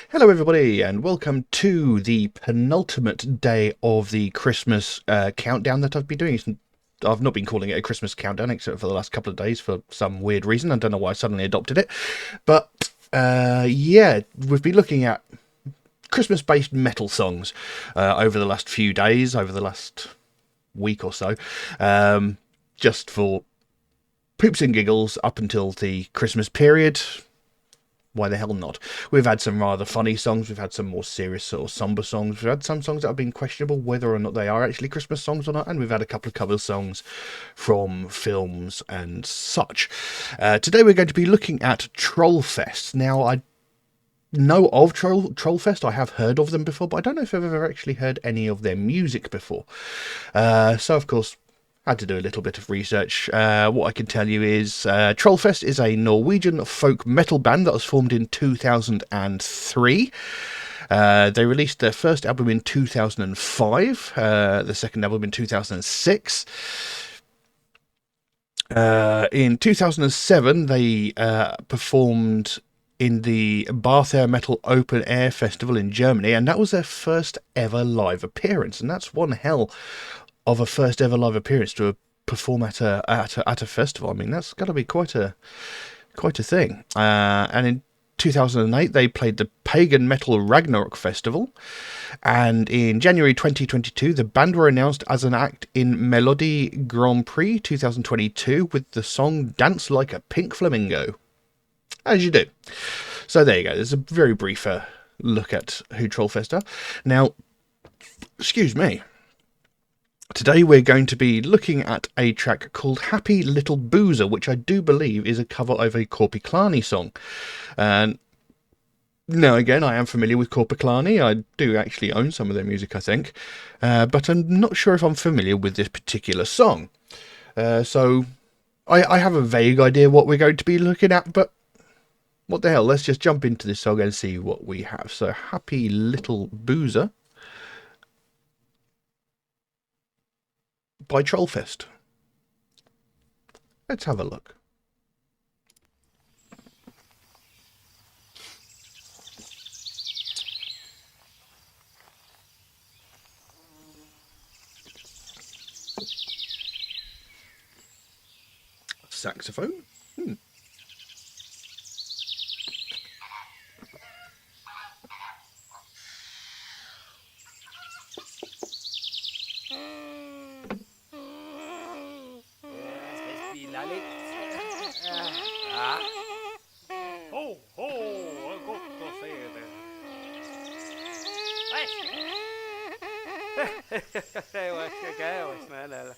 Hello everybody and welcome to the penultimate day of the Christmas countdown that I've been doing. I've not been calling it a Christmas countdown except for the last couple of days for some weird reason. I don't know why I suddenly adopted it. But yeah, we've been looking at Christmas-based metal songs over the last few days, over the last week or so, just for poops and giggles up until the Christmas period. Why the hell not? We've had some rather funny songs, we've had some more serious sort of somber songs, we've had some songs that have been questionable whether or not they are actually Christmas songs or not, and we've had a couple of cover songs from films and such. Today we're going to be looking at Trollfest. Now, I know of Trollfest, I have heard of them before, but I don't know if I've ever actually heard any of their music before. So, of course, I had to do a little bit of research. What I can tell you is Trollfest is a Norwegian folk metal band that was formed in 2003. They released their first album in 2005, the second album in 2006. In 2007, they performed in the Barther Metal Open Air Festival in Germany, and that was their first ever live appearance, and that's one hell of a first ever live appearance to perform at a festival. I mean, that's got to be quite a thing. And in 2008, they played the Pagan Metal Ragnarok Festival, and in January 2022, the band were announced as an act in Melodi Grand Prix 2022 with the song "Dance Like a Pink Flamingo," as you do. So there you go. There's a very brief look at who Trollfest are. Now, excuse me. Today we're going to be looking at a track called Happy Little Boozer, which I do believe is a cover of a Korpiklani song. And now again, I am familiar with Korpiklani. I do actually own some of their music, I think. But I'm not sure if I'm familiar with this particular song. So I have a vague idea what we're going to be looking at, but what the hell, let's just jump into this song and see what we have. So Happy Little Boozer by Trollfest. Let's have a look. Saxophone. Ho, ho, vad gott att se det. Det var snäll eller?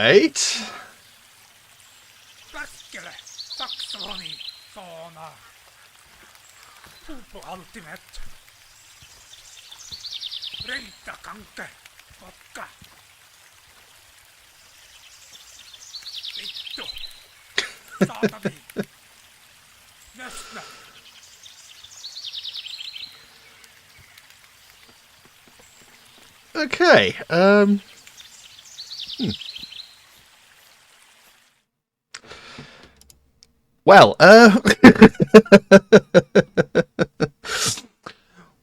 right. Päskele, saksofoni, sauna. Pupu ultimate. Renta kanke, vodka. Vittu. Saatani. Nössnö. Okay. Well,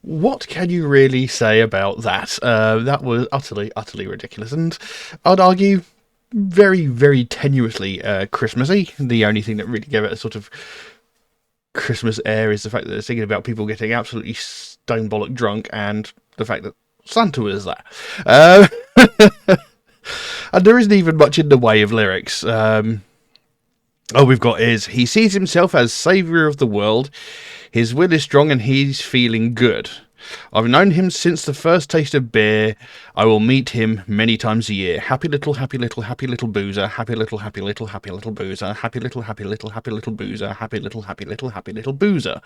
what can you really say about that? That was utterly ridiculous, and I'd argue very, very tenuously Christmassy. The only thing that really gave it a sort of Christmas air is the fact that they're singing about people getting absolutely stone bollock drunk, and the fact that Santa was there. And there isn't even much in the way of lyrics. All we've got is, he sees himself as saviour of the world, his will is strong and he's feeling good. I've known him since the first taste of beer, I will meet him many times a year. Happy little boozer, happy little boozer, happy little boozer, happy little boozer.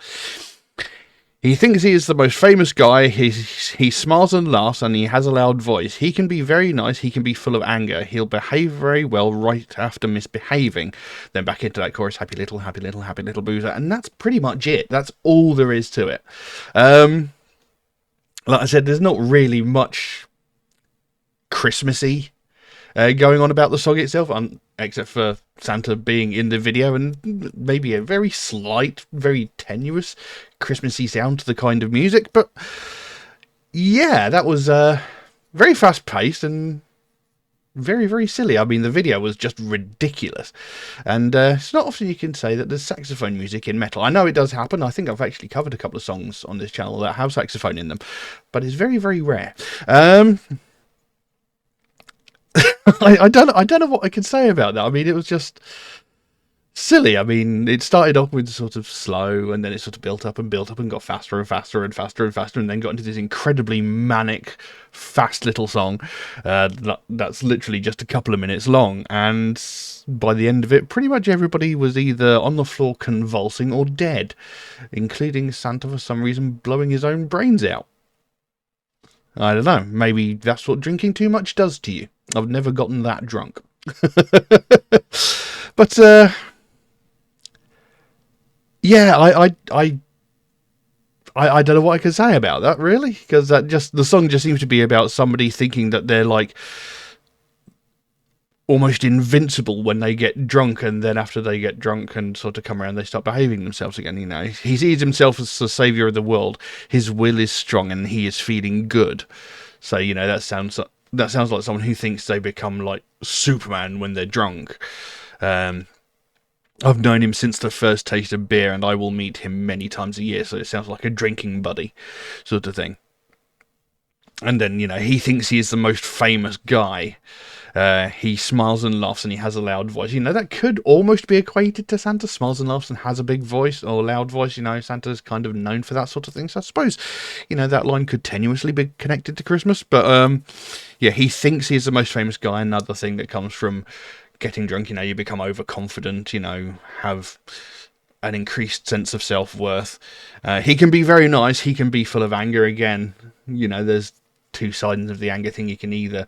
He thinks he is the most famous guy, he smiles and laughs, and he has a loud voice. He can be very nice, he can be full of anger. He'll behave very well right after misbehaving. Then back into that chorus, happy little boozer. And that's pretty much it. That's all there is to it. Like I said, there's not really much Christmassy going on about the song itself, except for Santa being in the video and maybe a very slight, very tenuous Christmassy sound to the kind of music. But yeah, that was very fast paced and very, very silly. I mean, the video was just ridiculous, and it's not often you can say that there's saxophone music in metal. I know it does happen. I think I've actually covered a couple of songs on this channel that have saxophone in them, but it's very, very rare. I don't know what I can say about that. I mean, it was just silly. I mean, it started off with sort of slow, and then it sort of built up and got faster and faster and faster and faster, and then got into this incredibly manic, fast little song that's literally just a couple of minutes long. And by the end of it, pretty much everybody was either on the floor convulsing or dead, including Santa for some reason blowing his own brains out. I don't know. Maybe that's what drinking too much does to you. I've never gotten that drunk. But yeah, I don't know what I can say about that, really, because the song just seems to be about somebody thinking that they're like almost invincible when they get drunk, and then after they get drunk and sort of come around, they start behaving themselves again. You know, he sees himself as the saviour of the world. His will is strong, and he is feeling good. So you know that sounds like someone who thinks they become like Superman when they're drunk. I've known him since the first taste of beer, and I will meet him many times a year. So it sounds like a drinking buddy sort of thing. And then, you know, he thinks he is the most famous guy. He smiles and laughs, and he has a loud voice. You know, that could almost be equated to Santa. Smiles and laughs and has a big voice or loud voice. You know, Santa's kind of known for that sort of thing. So I suppose, you know, that line could tenuously be connected to Christmas. But yeah, he thinks he's the most famous guy. Another thing that comes from getting drunk. You know, you become overconfident. You know, have an increased sense of self-worth. He can be very nice. He can be full of anger. Again, you know, there's two sides of the anger thing. You can either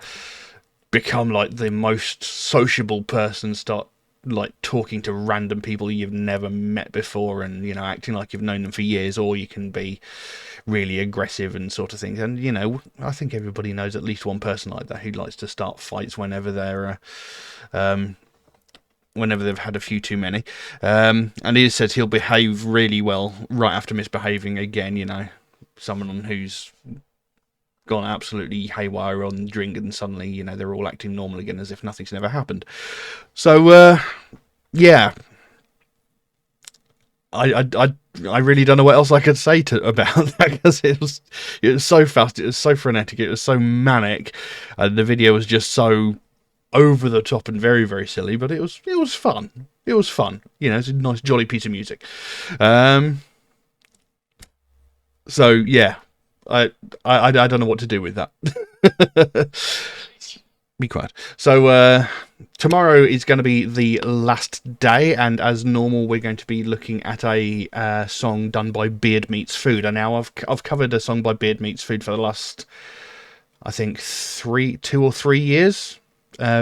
become like the most sociable person, start like talking to random people you've never met before and, you know, acting like you've known them for years, or you can be really aggressive and sort of things. And, you know, I think everybody knows at least one person like that who likes to start fights whenever they're whenever they've had a few too many. And he says he'll behave really well right after misbehaving again. You know, someone who's gone absolutely haywire on drink, and suddenly, you know, they're all acting normal again as if nothing's never happened. So yeah, I really don't know what else I could say about that, because it was so fast, it was so frenetic, it was so manic, and the video was just so over the top and very, very silly. But it was fun. It was fun. You know, it's a nice jolly piece of music. So yeah. I don't know what to do with that. Be quiet. So tomorrow is going to be the last day, and as normal, we're going to be looking at a song done by Beard Meets Food. And now I've covered a song by Beard Meets Food for the last, I think, 2 or 3 years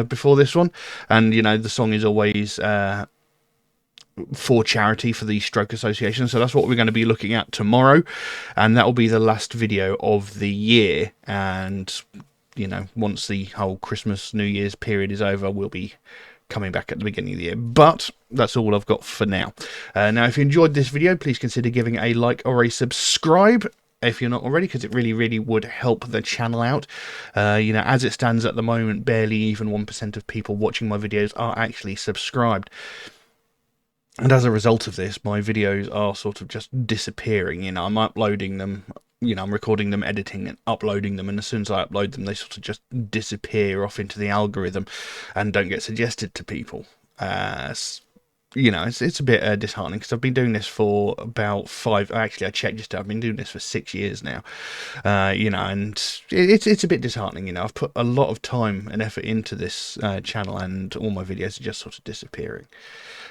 before this one, and you know the song is always for charity for the Stroke Association. So that's what we're going to be looking at tomorrow, and that will be the last video of the year. And you know, once the whole Christmas, New Year's period is over, we'll be coming back at the beginning of the year. But that's all I've got for now. Now, if you enjoyed this video, please consider giving a like or a subscribe if you're not already, because it really, really would help the channel out. You know, as it stands at the moment, barely even 1% of people watching my videos are actually subscribed. And as a result of this, my videos are sort of just disappearing. You know, I'm uploading them, you know, I'm recording them, editing and uploading them, and as soon as I upload them, they sort of just disappear off into the algorithm and don't get suggested to people. You know, it's a bit disheartening, because I've been doing this for about actually I checked just now, I've been doing this for 6 years now. You know, and it's a bit disheartening. You know, I've put a lot of time and effort into this channel, and all my videos are just sort of disappearing.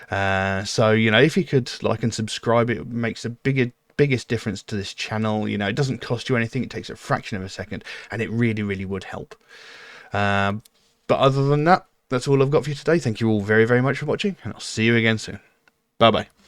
So, you know, if you could like and subscribe, it makes a biggest difference to this channel. You know, it doesn't cost you anything, it takes a fraction of a second, and it really, really would help. But other than that, that's all I've got for you today. Thank you all very, very much for watching, and I'll see you again soon. Bye bye.